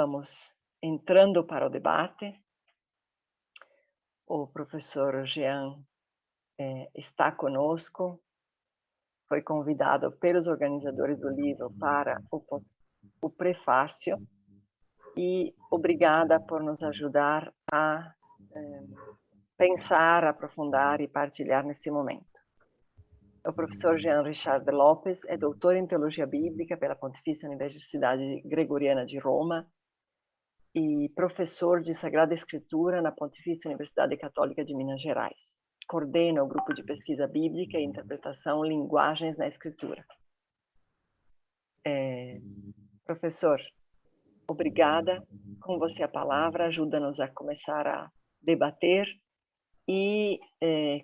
vamos entrando para o debate. O professor Jean está conosco, foi convidado pelos organizadores do livro para o prefácio, e obrigada por nos ajudar a pensar, aprofundar e partilhar nesse momento. O professor Jean Richard Lopes é doutor em Teologia Bíblica pela Pontifícia Universidade Gregoriana de Roma e professor de Sagrada Escritura na Pontifícia Universidade Católica de Minas Gerais. Coordena o grupo de pesquisa bíblica e interpretação Linguagens na Escritura. Professor, obrigada. Com você a palavra, ajuda-nos a começar a debater. E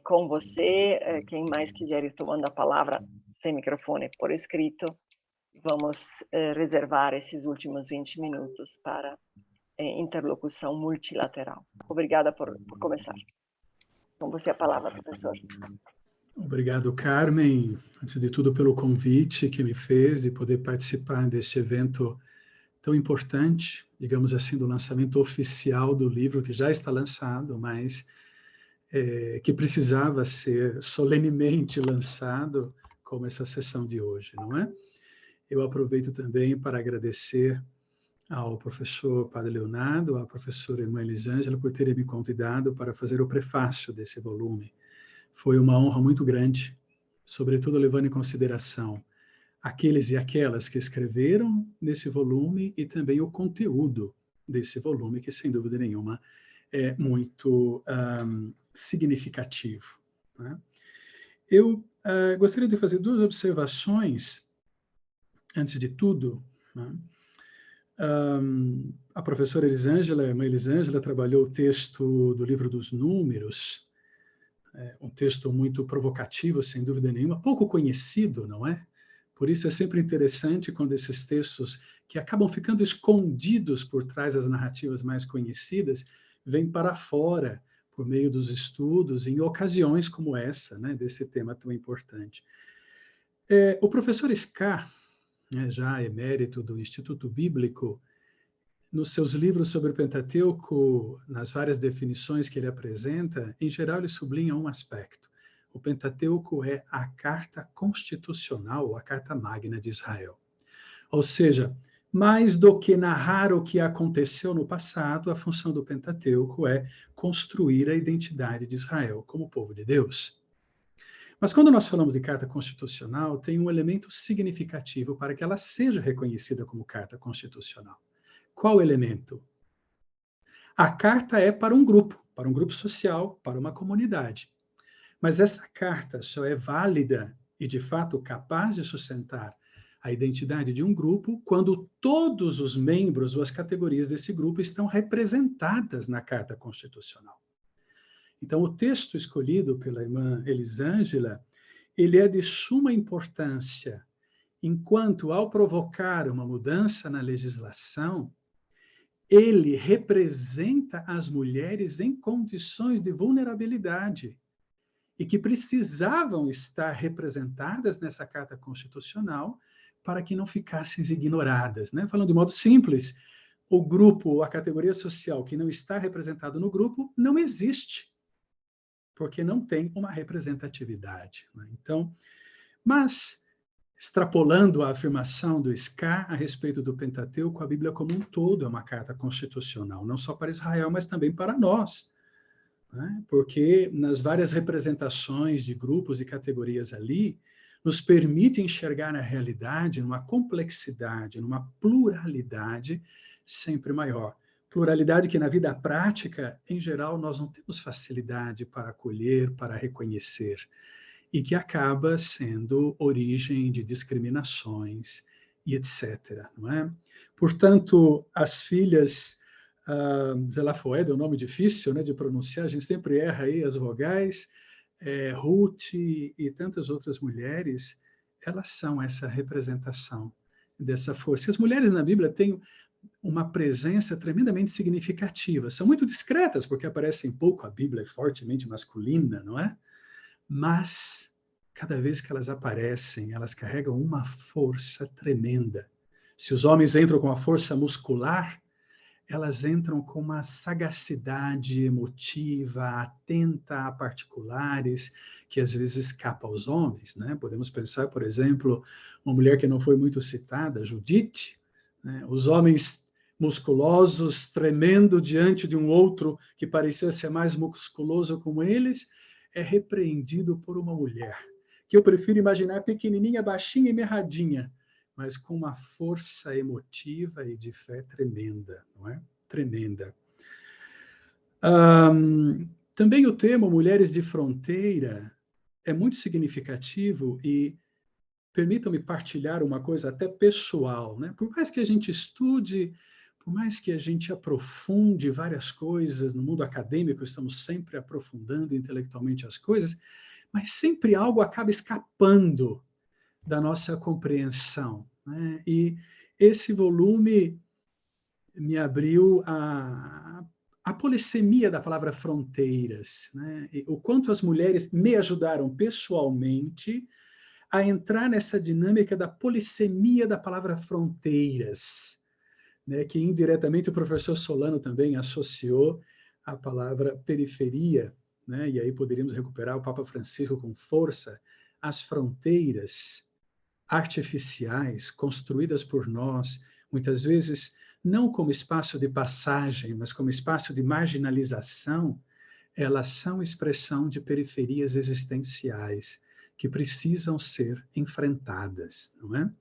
com você, quem mais quiser ir tomando a palavra sem microfone por escrito, vamos reservar esses últimos 20 minutos para interlocução multilateral. Obrigada por começar. Com você a palavra, professor. Obrigado, Carmen, antes de tudo pelo convite que me fez de poder participar deste evento tão importante, digamos assim, do lançamento oficial do livro, que já está lançado, mas que precisava ser solenemente lançado, como essa sessão de hoje, não é? Eu aproveito também para agradecer ao professor Padre Leonardo, à professora irmã Elisângela, por terem me convidado para fazer o prefácio desse volume. Foi uma honra muito grande, sobretudo levando em consideração aqueles e aquelas que escreveram nesse volume e também o conteúdo desse volume, que sem dúvida nenhuma é muito significativo, né? Eu gostaria de fazer duas observações, antes de tudo, né? A professora Elisângela, a irmã Elisângela, trabalhou o texto do livro dos Números, um texto muito provocativo, sem dúvida nenhuma, pouco conhecido, não é? Por isso é sempre interessante quando esses textos, que acabam ficando escondidos por trás das narrativas mais conhecidas, vêm para fora, por meio dos estudos, em ocasiões como essa, né, desse tema tão importante. O professor Scar, já emérito do Instituto Bíblico, nos seus livros sobre o Pentateuco, nas várias definições que ele apresenta, em geral ele sublinha um aspecto. O Pentateuco é a carta constitucional, a carta magna de Israel. Ou seja, mais do que narrar o que aconteceu no passado, a função do Pentateuco é construir a identidade de Israel como povo de Deus. Mas quando nós falamos de carta constitucional, tem um elemento significativo para que ela seja reconhecida como carta constitucional. Qual elemento? A carta é para um grupo social, para uma comunidade. Mas essa carta só é válida e, de fato, capaz de sustentar a identidade de um grupo quando todos os membros ou as categorias desse grupo estão representadas na Carta Constitucional. Então, o texto escolhido pela irmã Elisângela, ele é de suma importância, enquanto, ao provocar uma mudança na legislação, ele representa as mulheres em condições de vulnerabilidade e que precisavam estar representadas nessa Carta Constitucional para que não ficassem ignoradas, né? Falando de modo simples, o grupo, a categoria social que não está representado no grupo, não existe, porque não tem uma representatividade, né? Então, mas extrapolando a afirmação do Scar a respeito do Pentateuco, a Bíblia como um todo é uma carta constitucional, não só para Israel, mas também para nós, né? Porque nas várias representações de grupos e categorias ali, nos permite enxergar a realidade numa complexidade, numa pluralidade sempre maior. Pluralidade que na vida prática, em geral, nós não temos facilidade para acolher, para reconhecer, e que acaba sendo origem de discriminações e etc. Não é? Portanto, as filhas Zelafoed é um nome difícil, né, de pronunciar, a gente sempre erra aí as vogais, Ruth e tantas outras mulheres, elas são essa representação dessa força. As mulheres na Bíblia têm uma presença tremendamente significativa, são muito discretas, porque aparecem pouco, a Bíblia é fortemente masculina, não é? Mas, cada vez que elas aparecem, elas carregam uma força tremenda. Se os homens entram com a força muscular, elas entram com uma sagacidade emotiva, atenta a particulares, que às vezes escapa aos homens, né? Podemos pensar, por exemplo, uma mulher que não foi muito citada, Judite, né? Os homens musculosos, tremendo diante de um outro que parecia ser mais musculoso como eles, é repreendido por uma mulher, que eu prefiro imaginar pequenininha, baixinha e mirradinha, mas com uma força emotiva e de fé tremenda, não é? Tremenda. Também o tema Mulheres de Fronteira é muito significativo e permitam-me partilhar uma coisa até pessoal, né? Por mais que a gente estude, por mais que a gente aprofunde várias coisas no mundo acadêmico, estamos sempre aprofundando intelectualmente as coisas, mas sempre algo acaba escapando da nossa compreensão, né? E esse volume me abriu a polissemia da palavra fronteiras, né? E o quanto as mulheres me ajudaram pessoalmente a entrar nessa dinâmica da polissemia da palavra fronteiras, né? Que indiretamente o professor Solano também associou à palavra periferia, né? E aí poderíamos recuperar o Papa Francisco com força, as fronteiras artificiais, construídas por nós, muitas vezes não como espaço de passagem, mas como espaço de marginalização, elas são expressão de periferias existenciais que precisam ser enfrentadas, não é?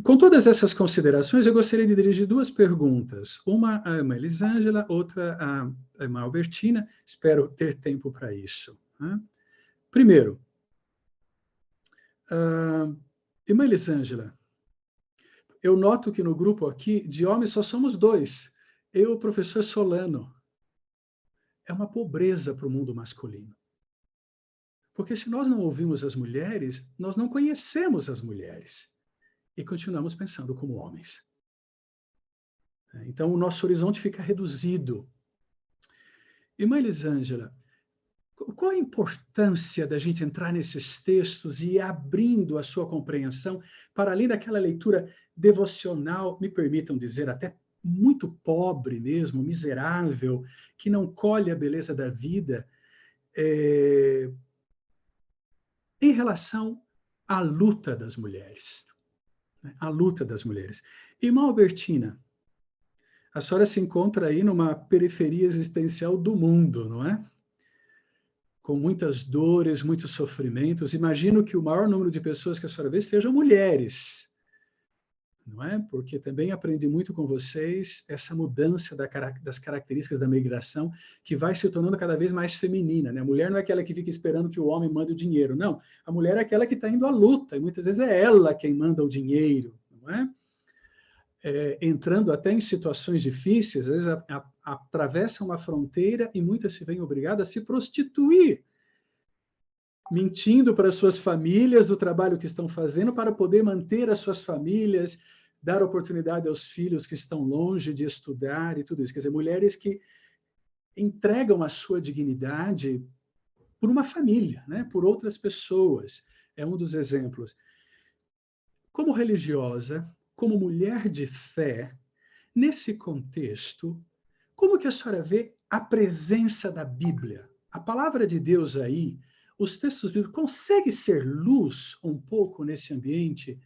Com todas essas considerações, eu gostaria de dirigir duas perguntas. Uma à irmã Elisângela, outra à irmã Albertina. Espero ter tempo para isso, né? Primeiro, irmã Elisângela, eu noto que no grupo aqui, de homens, só somos dois. Eu e o professor Solano. É uma pobreza para o mundo masculino. Porque se nós não ouvimos as mulheres, nós não conhecemos as mulheres. E continuamos pensando como homens. Então, o nosso horizonte fica reduzido. Irmã Elisângela, qual a importância da gente entrar nesses textos e ir abrindo a sua compreensão para além daquela leitura devocional, me permitam dizer, até muito pobre mesmo, miserável, que não colhe a beleza da vida, em relação à luta das mulheres. Né? A luta das mulheres. Irmã Albertina, a senhora se encontra aí numa periferia existencial do mundo, não é? Com muitas dores, muitos sofrimentos. Imagino que o maior número de pessoas que a senhora vê sejam mulheres, não é? Porque também aprendi muito com vocês essa mudança das características da migração, que vai se tornando cada vez mais feminina, né? A mulher não é aquela que fica esperando que o homem mande o dinheiro, não. A mulher é aquela que está indo à luta, e muitas vezes é ela quem manda o dinheiro, não é? Entrando até em situações difíceis, às vezes atravessa uma fronteira e muitas se veem obrigadas a se prostituir, mentindo para suas famílias do trabalho que estão fazendo para poder manter as suas famílias, dar oportunidade aos filhos que estão longe de estudar e tudo isso. Quer dizer, mulheres que entregam a sua dignidade por uma família, né? Por outras pessoas. É um dos exemplos. Como religiosa, como mulher de fé, nesse contexto, como que a senhora vê a presença da Bíblia? A palavra de Deus aí, os textos bíblicos, consegue ser luz um pouco nesse ambiente?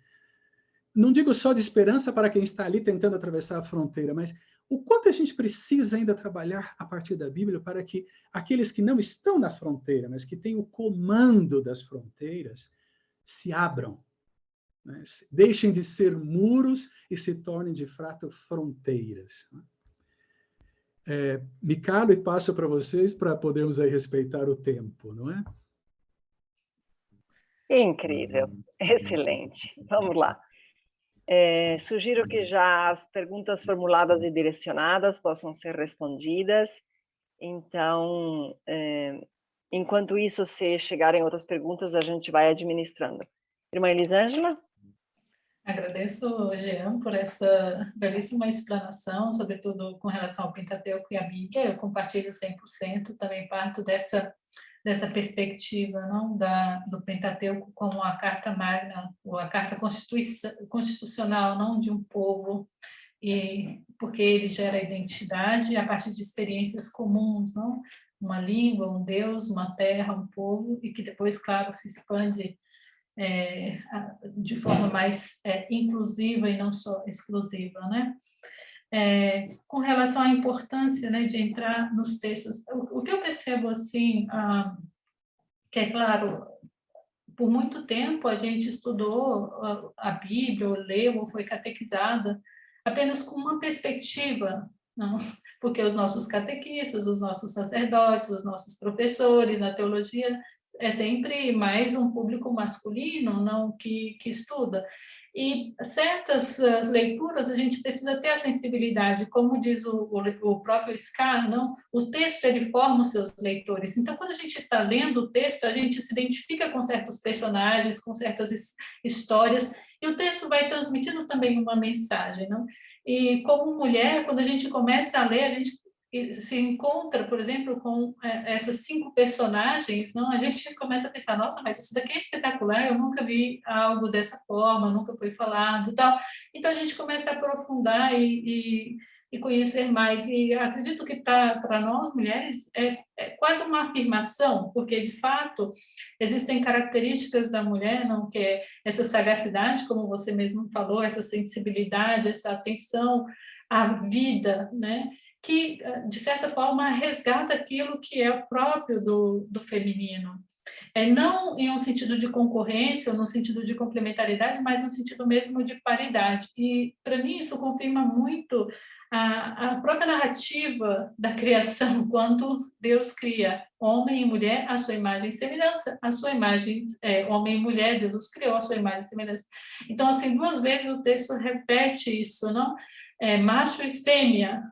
Não digo só de esperança para quem está ali tentando atravessar a fronteira, mas o quanto a gente precisa ainda trabalhar a partir da Bíblia para que aqueles que não estão na fronteira, mas que têm o comando das fronteiras, se abram, né? Deixem de ser muros e se tornem, de fato, fronteiras. Me calo e passo para vocês para podermos aí respeitar o tempo, não é? Incrível, excelente. Vamos lá. Sugiro que já as perguntas formuladas e direcionadas possam ser respondidas. Então, enquanto isso, se chegarem outras perguntas, a gente vai administrando. Irmã Elisângela? Agradeço, Jean, por essa belíssima explanação, sobretudo com relação ao Pentateuco e a Bíblia. Eu compartilho 100%, também parto dessa perspectiva, não, do Pentateuco como a carta magna, ou a carta constitucional, não, de um povo e porque ele gera identidade a partir de experiências comuns, não? Uma língua, um Deus, uma terra, um povo, e que depois, claro, se expande de forma mais inclusiva e não só exclusiva, né? Com relação à importância, né, de entrar nos textos, o que eu percebo assim, que é claro, por muito tempo a gente estudou a Bíblia, ou leu, ou foi catequizada apenas com uma perspectiva, não? Porque os nossos catequistas, os nossos sacerdotes, os nossos professores na teologia é sempre mais um público masculino, não, que estuda. E certas leituras a gente precisa ter a sensibilidade, como diz o próprio Scar, não? O texto ele forma os seus leitores. Então, quando a gente está lendo o texto, a gente se identifica com certos personagens, com certas histórias, e o texto vai transmitindo também uma mensagem, não? E como mulher, quando a gente começa a ler, a gente se encontra, por exemplo, com essas 5 personagens, não? A gente começa a pensar, nossa, mas isso daqui é espetacular, eu nunca vi algo dessa forma, nunca foi falado, tal. Então a gente começa a aprofundar e conhecer mais. E acredito que para nós mulheres é quase uma afirmação, porque de fato existem características da mulher, não, que é essa sagacidade, como você mesmo falou, essa sensibilidade, essa atenção à vida, né? Que, de certa forma, resgata aquilo que é próprio do feminino. Não em um sentido de concorrência, ou no sentido de complementaridade, mas no sentido mesmo de paridade. E, para mim, isso confirma muito a própria narrativa da criação, quando Deus cria homem e mulher à sua imagem e semelhança. A sua imagem, homem e mulher, Deus criou a sua imagem e semelhança. Então, assim, 2 vezes o texto repete isso, não? Macho e fêmea,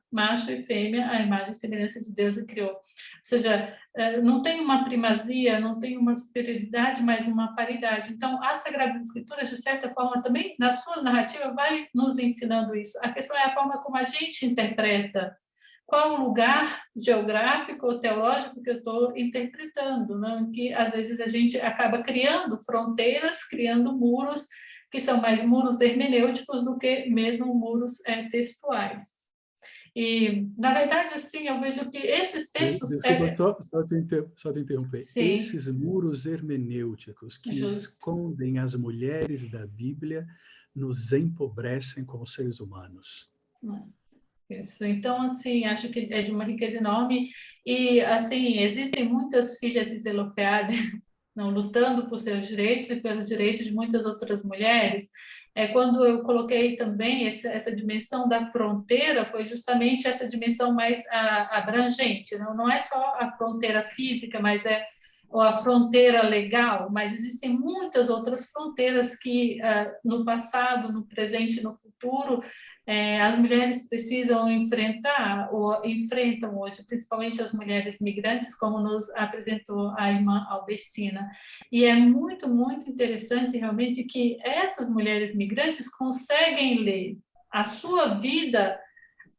a imagem e semelhança de Deus e criou. Ou seja, não tem uma primazia, não tem uma superioridade, mas uma paridade. Então, as Sagradas Escrituras, de certa forma, também, nas suas narrativas, vai nos ensinando isso. A questão é a forma como a gente interpreta. Qual o lugar geográfico ou teológico que eu estou interpretando, não? Que, às vezes, a gente acaba criando fronteiras, criando muros, que são mais muros hermenêuticos do que mesmo muros textuais. E, na verdade, assim, eu vejo que esses textos... Desculpa, só te interromper. Sim. Esses muros hermenêuticos que escondem as mulheres da Bíblia nos empobrecem como seres humanos. Isso. Então, assim, acho que é de uma riqueza enorme. E, assim, existem muitas filhas de Zelofeade não, lutando por seus direitos e pelos direitos de muitas outras mulheres. Quando eu coloquei também essa dimensão da fronteira, foi justamente essa dimensão mais abrangente. Não é só a fronteira física, mas ou a fronteira legal, mas existem muitas outras fronteiras que, no passado, no presente e no futuro, as mulheres precisam enfrentar, ou enfrentam hoje, principalmente as mulheres migrantes, como nos apresentou a irmã Albertina. E é muito, muito interessante, realmente, que essas mulheres migrantes conseguem ler a sua vida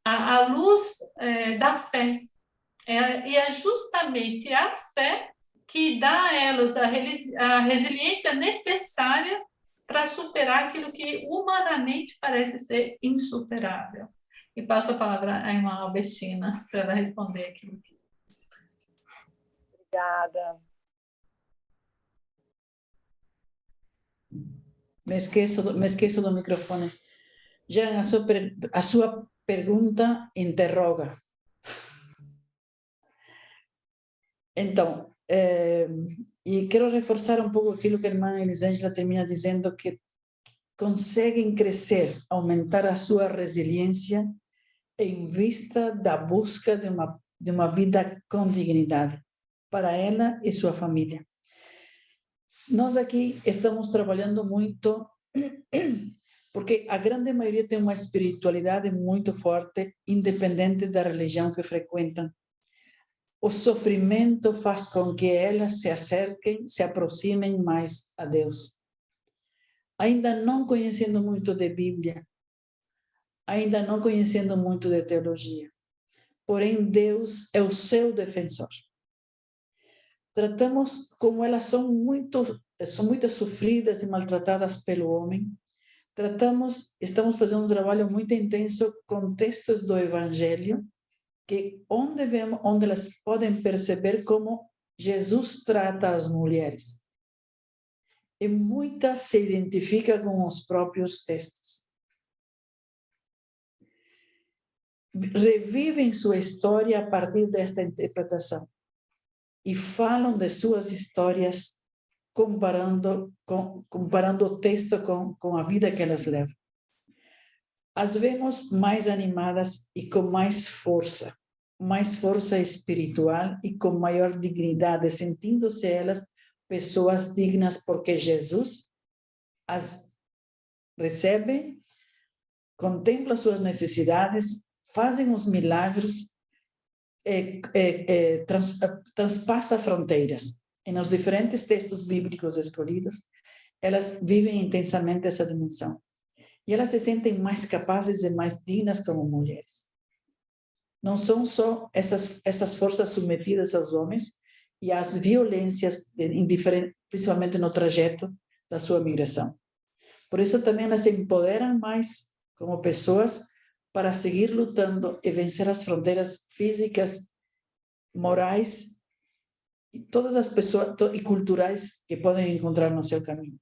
à luz da fé. E é justamente a fé que dá a elas a resiliência necessária para superar aquilo que humanamente parece ser insuperável. E passo a palavra à irmã Albertina para ela responder aquilo. Obrigada. Me esqueço do microfone. Jean, a sua pergunta interroga. Então, e quero reforçar um pouco aquilo que a irmã Elisângela termina dizendo, que conseguem crescer, aumentar a sua resiliência em vista da busca de uma vida com dignidade para ela e sua família. Nós aqui estamos trabalhando muito porque a grande maioria tem uma espiritualidade muito forte, independente da religião que frequentam. O sofrimento faz com que elas se acerquem, se aproximem mais a Deus. Ainda não conhecendo muito de Bíblia, ainda não conhecendo muito de teologia, porém Deus é o seu defensor. Tratamos como elas são muito sofridas e maltratadas pelo homem, estamos fazendo um trabalho muito intenso com textos do Evangelho, onde elas podem perceber como Jesus trata as mulheres. E muitas se identificam com os próprios textos. Revivem sua história a partir desta interpretação e falam de suas histórias comparando o texto com a vida que elas levam. As vemos mais animadas e com mais força espiritual e com maior dignidade, sentindo-se elas pessoas dignas porque Jesus as recebe, contempla suas necessidades, fazem os milagres, transpassa fronteiras. E nos diferentes textos bíblicos escolhidos, elas vivem intensamente essa dimensão. E elas se sentem mais capazes e mais dignas como mulheres. Não são só essas forças submetidas aos homens e às violências, principalmente no trajeto da sua migração. Por isso também elas se empoderam mais como pessoas para seguir lutando e vencer as fronteiras físicas, morais e todas as pessoas e culturais que podem encontrar no seu caminho.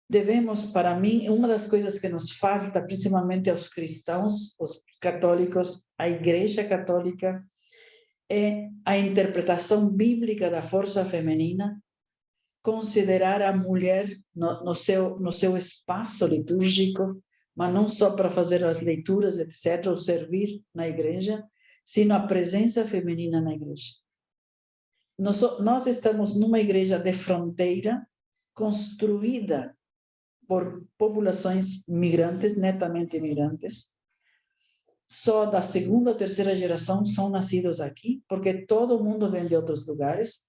Devemos, para mim, uma das coisas que nos falta, principalmente aos cristãos, os católicos, a Igreja Católica, é a interpretação bíblica da força feminina, considerar a mulher no seu espaço litúrgico, mas não só para fazer as leituras, etc., ou servir na igreja, sino a presença feminina na igreja. Nós estamos numa igreja de fronteira, construída por populações migrantes, netamente migrantes. Só da segunda ou terceira geração são nascidos aqui, porque todo mundo vem de outros lugares.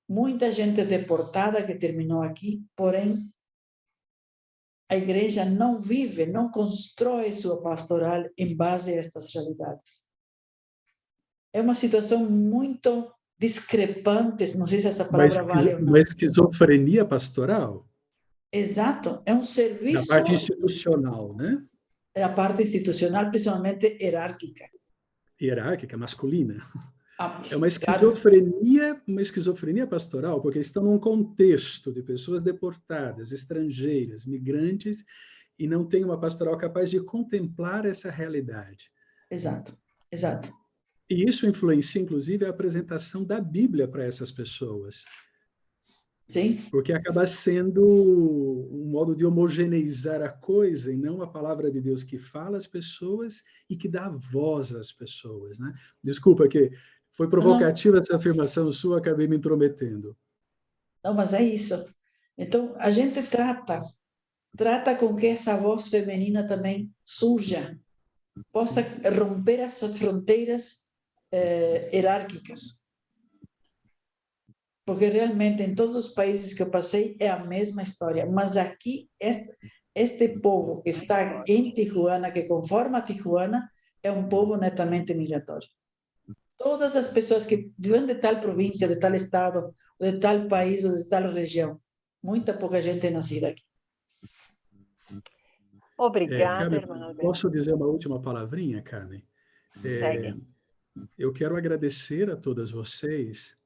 Muita gente deportada que terminou aqui, porém, a igreja não vive, não constrói sua pastoral em base a estas realidades. É uma situação muito discrepante, não sei se essa palavra vale ou não. Uma esquizofrenia pastoral? Exato, é um serviço... Na parte institucional, né? É a parte institucional, principalmente hierárquica. Hierárquica, masculina. É uma esquizofrenia pastoral, porque estão num contexto de pessoas deportadas, estrangeiras, migrantes, e não tem uma pastoral capaz de contemplar essa realidade. Exato, exato. E isso influencia, inclusive, a apresentação da Bíblia para essas pessoas. Sim. Porque acaba sendo um modo de homogeneizar a coisa e não a palavra de Deus que fala às pessoas e que dá voz às pessoas, né? Desculpa que foi provocativa essa afirmação sua, acabei me intrometendo. Não, mas é isso. Então, a gente trata com que essa voz feminina também surja, possa romper essas fronteiras hierárquicas. Porque realmente em todos os países que eu passei é a mesma história, mas aqui este povo que está em Tijuana, que conforma Tijuana, é um povo netamente migratório. Todas as pessoas que vêm de tal província, de tal estado, de tal país ou de tal região, muita pouca gente é nascida aqui. Obrigada, Carmen, irmã. posso dizer uma última palavrinha, Carmen? Segue. Eu quero agradecer a todas vocês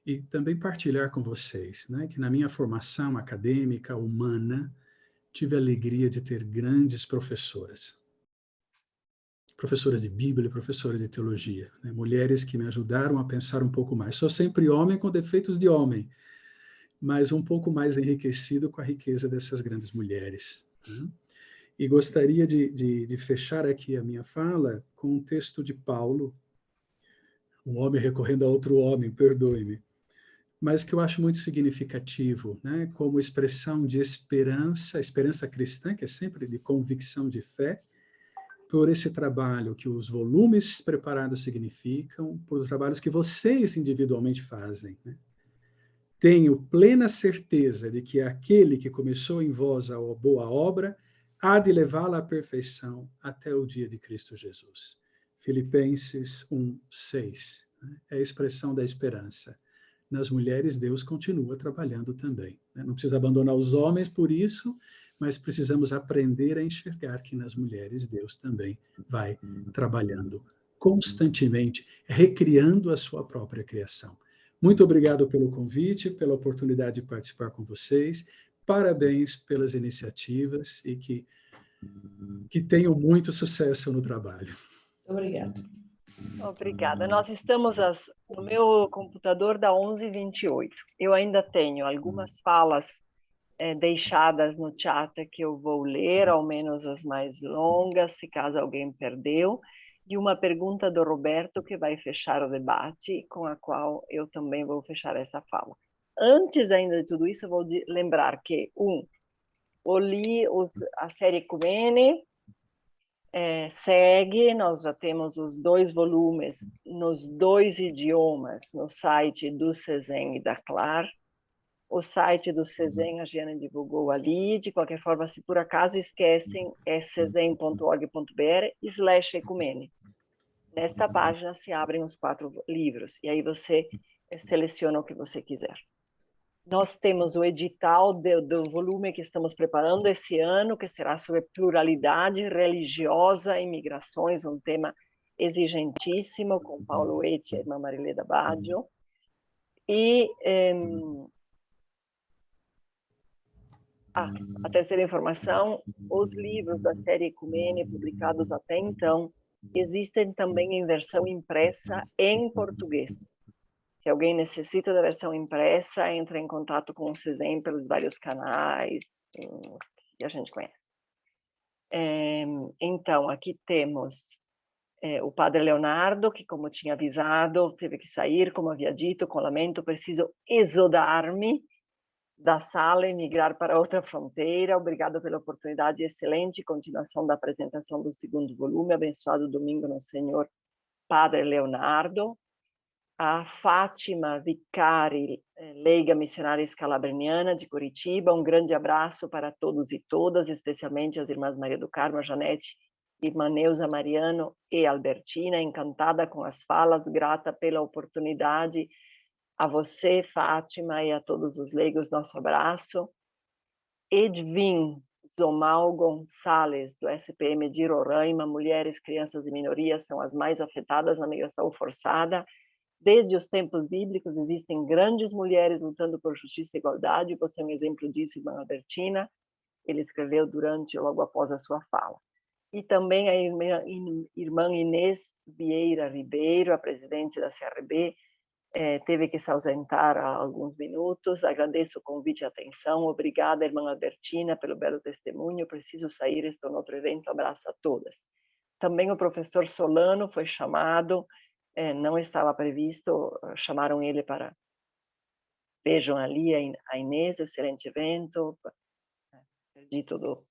e também partilhar com vocês, né, que na minha formação acadêmica, humana, tive a alegria de ter grandes professoras de Bíblia, professoras de teologia, né, mulheres que me ajudaram a pensar um pouco mais. Sou sempre homem com defeitos de homem, mas um pouco mais enriquecido com a riqueza dessas grandes mulheres. Né? E gostaria de fechar aqui a minha fala com um texto de Paulo, um homem recorrendo a outro homem, perdoe-me, mas que eu acho muito significativo, né? Como expressão de esperança cristã, que é sempre de convicção de fé, por esse trabalho que os volumes preparados significam, por os trabalhos que vocês individualmente fazem. Né? Tenho plena certeza de que aquele que começou em vós a boa obra há de levá-la à perfeição até o dia de Cristo Jesus. Filipenses 1:6. Né? É a expressão da esperança. nas mulheres Deus continua trabalhando também. Não precisa abandonar os homens por isso, mas precisamos aprender a enxergar que nas mulheres Deus também vai trabalhando constantemente, recriando a sua própria criação. Muito obrigado pelo convite, pela oportunidade de participar com vocês. Parabéns pelas iniciativas e que tenham muito sucesso no trabalho. Obrigada. Obrigada. Nós estamos, no meu computador dá 11h28. Eu ainda tenho algumas falas deixadas no chat que eu vou ler, ao menos as mais longas, se caso alguém perdeu, e uma pergunta do Roberto que vai fechar o debate, com a qual eu também vou fechar essa fala. Antes ainda de tudo isso, eu vou lembrar que, a série Ecumene segue, nós já temos os 2 volumes nos 2 idiomas no site do CESEM e da CLAR. O site do CESEM a Giana divulgou ali, de qualquer forma, se por acaso esquecem, é cesem.org.br/ecumene. Nesta página se abrem os 4 livros, e aí você seleciona o que você quiser. Nós temos o edital do volume que estamos preparando esse ano, que será sobre pluralidade religiosa e migrações, um tema exigentíssimo, com Paulo Eti e a irmã Marileda Baggio. E a terceira informação, os livros da série Ecumene, publicados até então, existem também em versão impressa em português. Se alguém necessita da versão impressa, entra em contato com o CESEM pelos vários canais que a gente conhece. Então, aqui temos o Padre Leonardo, que, como tinha avisado, teve que sair, como havia dito, com lamento, preciso exodar-me da sala e migrar para outra fronteira. Obrigado pela oportunidade excelente, continuação da apresentação do 2º volume, abençoado domingo no Senhor, Padre Leonardo. A Fátima Vicari, leiga missionária escalabriniana de Curitiba, um grande abraço para todos e todas, especialmente as irmãs Maria do Carmo, Janete, irmã Neuza Mariano e Albertina, encantada com as falas, grata pela oportunidade. A você, Fátima, e a todos os leigos, nosso abraço. Edvin Zomal Gonçalves, do SPM de Roraima, mulheres, crianças e minorias são as mais afetadas na migração forçada. Desde os tempos bíblicos existem grandes mulheres lutando por justiça e igualdade, você é um exemplo disso, irmã Albertina. Ele escreveu logo após a sua fala. E também a irmã Inês Vieira Ribeiro, a presidente da CRB, teve que se ausentar há alguns minutos. Agradeço o convite e a atenção. Obrigada, irmã Albertina, pelo belo testemunho. Preciso sair, estou no outro evento. Abraço a todas. Também o professor Solano foi chamado, não estava previsto, chamaram ele para... Vejam ali a Inês, excelente evento. Perdi tudo.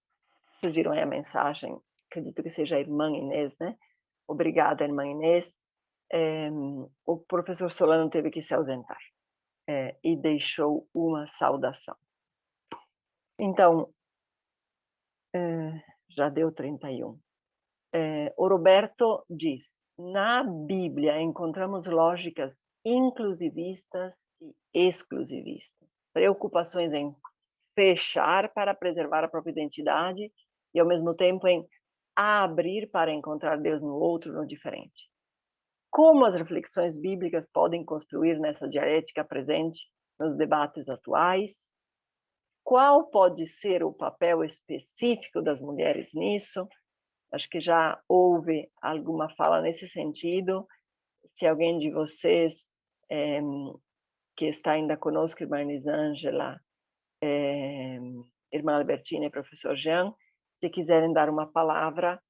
Vocês viram aí a mensagem? Acredito que seja a irmã Inês, né? Obrigada, irmã Inês. O professor Solano teve que se ausentar e deixou uma saudação. Então, já deu 31. O Roberto diz, na Bíblia encontramos lógicas inclusivistas e exclusivistas, preocupações em fechar para preservar a própria identidade e, ao mesmo tempo, em abrir para encontrar Deus no outro, no diferente. Como as reflexões bíblicas podem construir nessa dialética presente nos debates atuais? Qual pode ser o papel específico das mulheres nisso? Acho que já houve alguma fala nesse sentido. Se alguém de vocês que está ainda conosco, irmã Elisângela, irmã Albertina e professor Jean, se quiserem dar uma palavra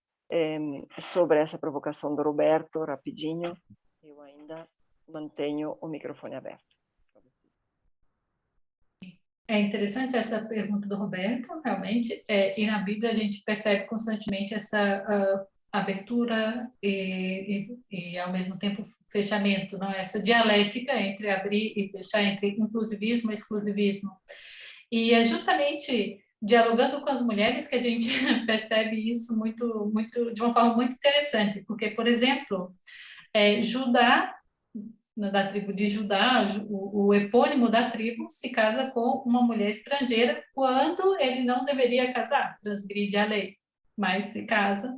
sobre essa provocação do Roberto, rapidinho, eu ainda mantenho o microfone aberto. É interessante essa pergunta do Roberto, realmente, e na Bíblia a gente percebe constantemente essa abertura e, ao mesmo tempo, fechamento, não? Essa dialética entre abrir e fechar, entre inclusivismo e exclusivismo. E é justamente dialogando com as mulheres que a gente percebe isso de uma forma muito interessante, porque, por exemplo, Judá da tribo de Judá, o epônimo da tribo, se casa com uma mulher estrangeira quando ele não deveria casar, transgride a lei, mas se casa.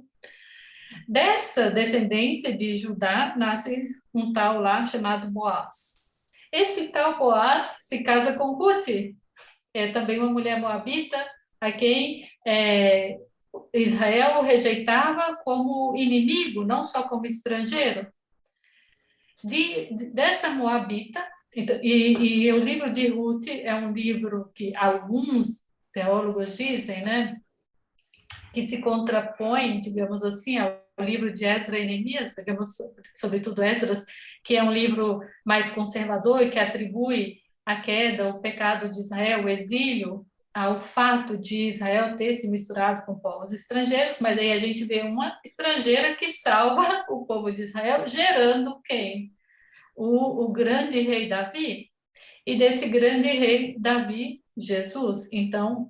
Dessa descendência de Judá nasce um tal lá chamado Boaz. Esse tal Boaz se casa com Ruth, é também uma mulher moabita, a quem Israel rejeitava como inimigo, não só como estrangeiro. Dessa moabita, e o livro de Ruth é um livro que alguns teólogos dizem, né, que se contrapõe, digamos assim, ao livro de Esdras e Neemias, digamos, sobretudo Esdras, que é um livro mais conservador e que atribui a queda, o pecado de Israel, o exílio, ao fato de Israel ter se misturado com povos estrangeiros, mas aí a gente vê uma estrangeira que salva o povo de Israel, gerando quem? O grande rei Davi. E desse grande rei Davi, Jesus. Então,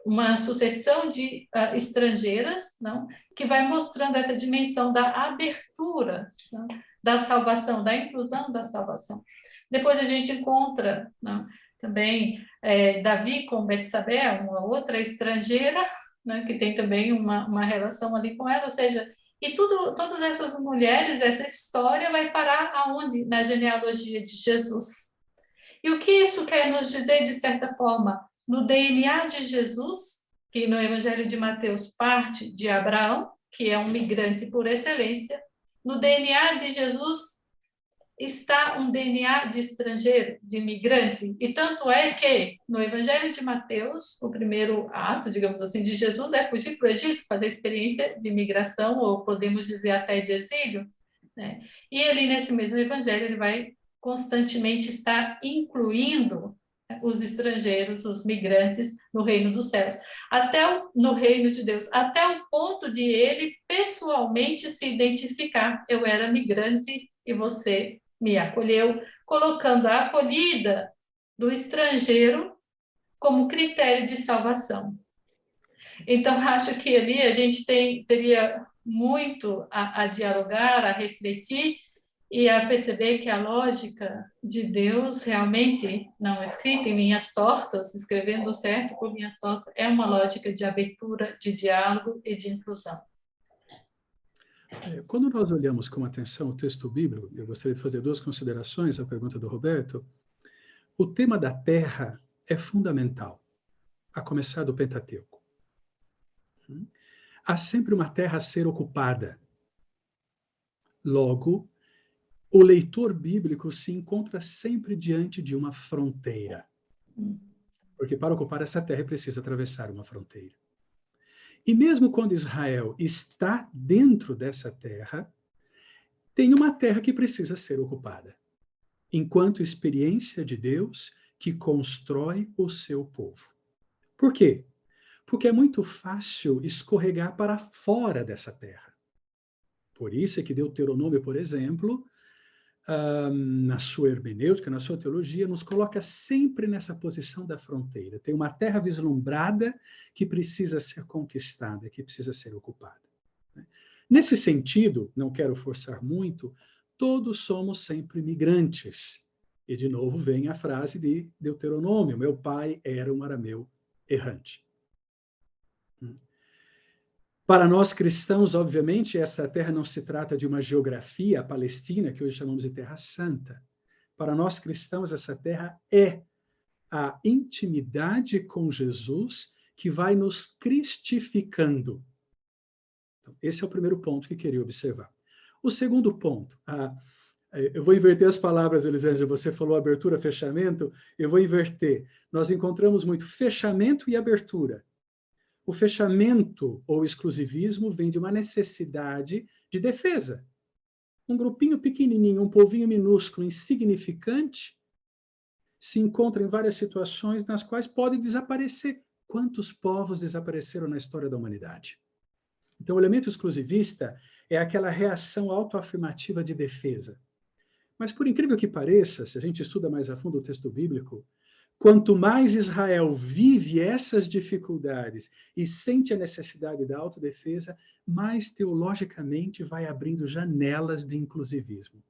uma sucessão de estrangeiras, não, que vai mostrando essa dimensão da abertura, não, da salvação, da inclusão da salvação. Depois a gente encontra, não, também Davi com Betsabé, uma outra estrangeira, né, que tem também uma relação ali com ela, ou seja, e todas essas mulheres, essa história vai parar aonde? Na genealogia de Jesus. E o que isso quer nos dizer, de certa forma? No DNA de Jesus, que no Evangelho de Mateus parte de Abraão, que é um migrante por excelência, no DNA de Jesus está um DNA de estrangeiro, de imigrante. E tanto é que no Evangelho de Mateus, o primeiro ato, digamos assim, de Jesus é fugir para o Egito, fazer experiência de migração, ou podemos dizer até de exílio, né? E ali nesse mesmo Evangelho ele vai constantemente estar incluindo os estrangeiros, os migrantes no reino dos céus, no reino de Deus, até o ponto de ele pessoalmente se identificar. Eu era migrante e você me acolheu, colocando a acolhida do estrangeiro como critério de salvação. Então, acho que ali a gente teria muito a dialogar, a refletir e a perceber que a lógica de Deus, realmente não escrita em linhas tortas, escrevendo certo por linhas tortas, é uma lógica de abertura, de diálogo e de inclusão. Quando nós olhamos com atenção o texto bíblico, eu gostaria de fazer duas considerações à pergunta do Roberto. O tema da terra é fundamental, a começar do Pentateuco. Há sempre uma terra a ser ocupada. Logo, o leitor bíblico se encontra sempre diante de uma fronteira. Porque para ocupar essa terra é preciso atravessar uma fronteira. E mesmo quando Israel está dentro dessa terra, tem uma terra que precisa ser ocupada, enquanto experiência de Deus que constrói o seu povo. Por quê? Porque é muito fácil escorregar para fora dessa terra. Por isso é que Deuteronômio, por exemplo, na sua hermenêutica, na sua teologia, nos coloca sempre nessa posição da fronteira. Tem uma terra vislumbrada que precisa ser conquistada, que precisa ser ocupada. Nesse sentido, não quero forçar muito, todos somos sempre migrantes. E, de novo, vem a frase de Deuteronômio: meu pai era um arameu errante. Para nós cristãos, obviamente, essa terra não se trata de uma geografia, a Palestina, que hoje chamamos de Terra Santa. Para nós cristãos, essa terra é a intimidade com Jesus que vai nos cristificando. Então, esse é o primeiro ponto que queria observar. O segundo ponto, eu vou inverter as palavras, Elisângela, você falou abertura, fechamento, eu vou inverter. Nós encontramos muito fechamento e abertura. O fechamento ou exclusivismo vem de uma necessidade de defesa. Um grupinho pequenininho, um povinho minúsculo, insignificante, se encontra em várias situações nas quais pode desaparecer. Quantos povos desapareceram na história da humanidade? Então, o elemento exclusivista é aquela reação autoafirmativa de defesa. Mas, por incrível que pareça, se a gente estuda mais a fundo o texto bíblico, quanto mais Israel vive essas dificuldades e sente a necessidade da autodefesa, mais teologicamente vai abrindo janelas de inclusivismo.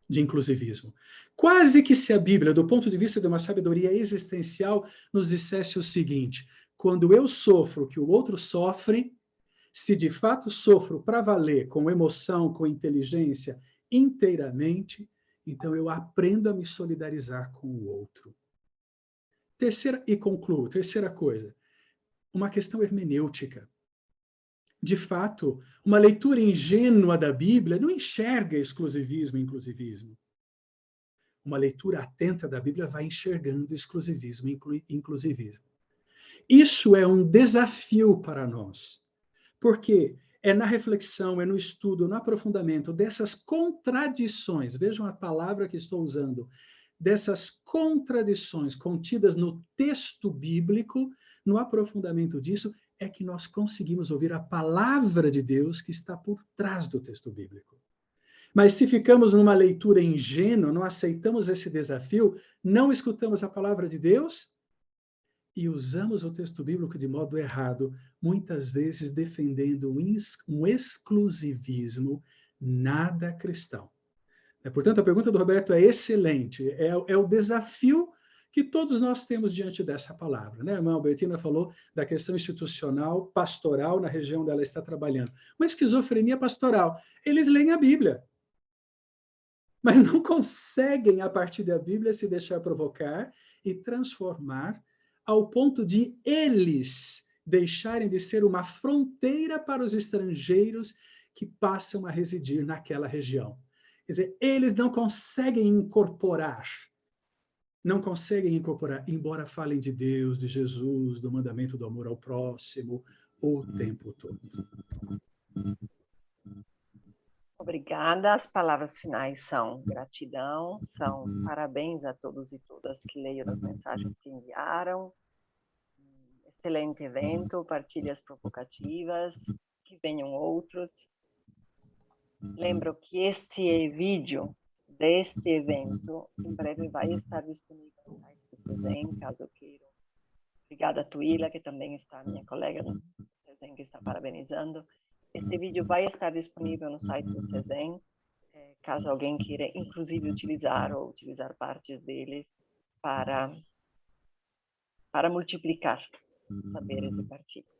de inclusivismo. Quase que se a Bíblia, do ponto de vista de uma sabedoria existencial, nos dissesse o seguinte: quando eu sofro o que o outro sofre, se de fato sofro para valer, com emoção, com inteligência, inteiramente, então eu aprendo a me solidarizar com o outro. Terceira, e concluo, terceira coisa, uma questão hermenêutica. De fato, uma leitura ingênua da Bíblia não enxerga exclusivismo e inclusivismo. Uma leitura atenta da Bíblia vai enxergando exclusivismo e inclusivismo. Isso é um desafio para nós, porque é na reflexão, é no estudo, no aprofundamento dessas contradições, vejam a palavra que estou usando, dessas contradições contidas no texto bíblico, no aprofundamento disso, é que nós conseguimos ouvir a palavra de Deus que está por trás do texto bíblico. Mas se ficamos numa leitura ingênua, não aceitamos esse desafio, não escutamos a palavra de Deus e usamos o texto bíblico de modo errado, muitas vezes defendendo um exclusivismo nada cristão. Portanto, a pergunta do Roberto é excelente, é o desafio que todos nós temos diante dessa palavra. Né? A irmã Albertina falou da questão institucional, pastoral, na região onde ela está trabalhando. Uma esquizofrenia pastoral. Eles leem a Bíblia, mas não conseguem, a partir da Bíblia, se deixar provocar e transformar ao ponto de eles deixarem de ser uma fronteira para os estrangeiros que passam a residir naquela região. Quer dizer, eles não conseguem incorporar, embora falem de Deus, de Jesus, do mandamento do amor ao próximo, o tempo todo. Obrigada. As palavras finais são gratidão, são parabéns a todos e todas que leram as mensagens que enviaram. Excelente evento, partilhas provocativas, que venham outros. Lembro que este vídeo deste evento em breve vai estar disponível no site do CESEM, caso queiram. Obrigada a Tuíla, que também está, minha colega do CESEM, que está parabenizando. Este vídeo vai estar disponível no site do CESEM, caso alguém queira, inclusive, utilizar partes dele para multiplicar saberes e partilhas.